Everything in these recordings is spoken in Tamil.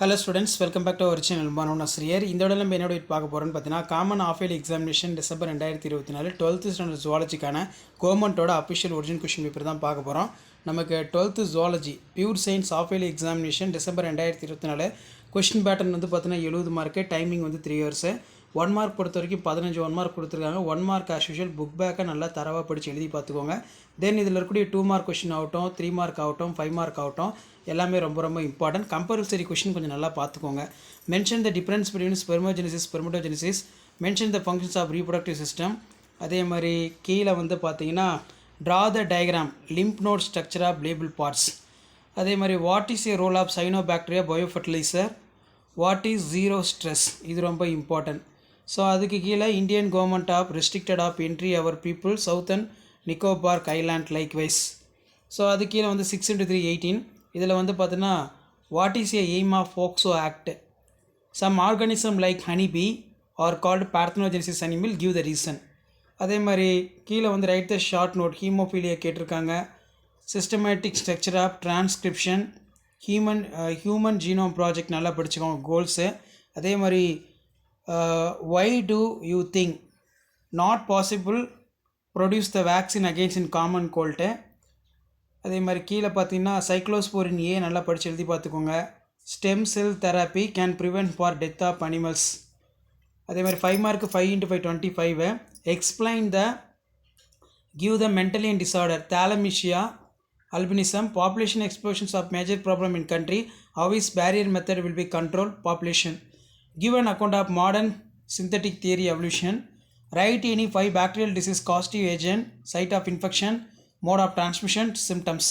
Hello students, welcome back to our channel. நான் ஆசிரியர். இந்த வீடியோல நம்ம என்ன பார்க்க போறோம்னு பார்த்தீங்கன்னா common half yearly examination December 2024 12th standard ஜுவாலஜிக்கான கவர்மெண்ட்டோட அஃபிஷியல் ஒரிஜினல் கொஸ்டின் பேப்பர் தான் பார்க்க போகிறோம். நமக்கு 12th zoology pure science half yearly examination December 2024 question pattern வந்து பார்த்தீங்கன்னா 70 மார்க்கு, டைமிங் வந்து 3 hours. 1 மார்க் பொறுத்த வரைக்கும் 15 1 மார்க் கொடுத்துருக்காங்க. 1 மார்க் ஆஸ் யூஷுவல் புக் பேக்கை நல்லா தரவாக படித்து எழுதி பார்த்துக்கோங்க. தென் இதில் இருக்கக்கூடிய 2 மார்க் கொஸ்டின் ஆகட்டும், 3 மார்க் ஆகட்டும், 5 மார்க் ஆகட்டும், எல்லாமே ரொம்ப இம்பார்ட்டன்ட். கம்பல்சரி கொஸ்டின் கொஞ்சம் நல்லா பார்த்துக்கோங்க. Mention the difference between spermogenesis spermatogenesis, mention the functions of reproductive system. அதே மாதிரி கீழே வந்து பார்த்தீங்கன்னா draw the diagram lymph node structure of label parts. அதே மாதிரி what is a role of cyanobacteria biofertilizer, what is zero stress, இது ரொம்ப இம்பார்ட்டன்ட். ஸோ அதுக்கு கீழே Indian government of restricted of entry our people southern Nicobar island likewise. So அது கீழே வந்து 6×3 18. இதில் வந்து பார்த்தீங்கன்னா what is a aim of POCSO act, some organism like honey bee are called parthenogenesis animal give the reason. அதே மாதிரி கீழே வந்து write the short note haemophilia கேட்டிருக்காங்க. Systematic structure of transcription, human genome project நல்லா படிச்சுக்கோங்க கோல்ஸு. அதே மாதிரி why do you think not possible produce the vaccine against in common cold. அதே மாதிரி கீழே பார்த்தீங்கன்னா சைக்ளோஸ்போரின் ஏ நல்லா படித்து எழுதி பார்த்துக்கோங்க. Stem cell therapy can prevent for death of animals. அதே மாதிரி 5 mark 5×5 25. Explain the give the mentally and disorder thalassemia albinism, population explosions of major problem in country, how is barrier method will be control population. Give an account of modern synthetic theory evolution. Write any 5 bacterial disease causative agent, site of infection, mode of transmission, symptoms.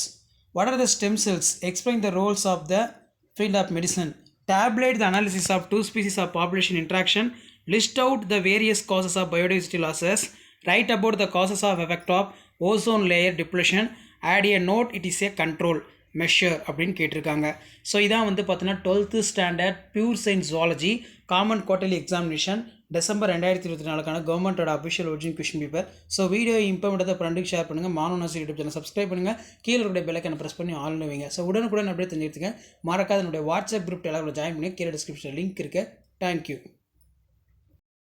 What are the stem cells? Explain the roles of the field of medicine. Tabulate the analysis of 2 species of population interaction. List out the various causes of biodiversity losses. Write about the causes of effect of ozone layer depletion. Add a note, it is a control measure அப்படின்னு கேட்டிருக்காங்க. ஸோ இதான் வந்து பார்த்தீங்கன்னா 12th standard pure science zoology common quarterly examination December 2024 கவர்மெண்ட்டோட official original question paper. So video important ஃப்ரெண்டுக்கு ஷேர் பண்ணுங்கள். மாணவனாசி யூடியூப் சேனல் சப்ஸ்கிரைப் பண்ணுங்கள். கீழே இருக்கிற பெல்லைக்கான ப்ரெஸ் பண்ணி ஆல் வைங்க. ஸோ உடனுக்குடன் அப்படியே தெரிஞ்சுக்கங்க. மறக்காத என்னுடைய வாட்ஸ்அப் குரூப் எல்லாம் ஜாயின் பண்ணி கீழே டிஸ்கிரிப்ஷனில் லிங்க் இருக்குது. தேங்க்யூ.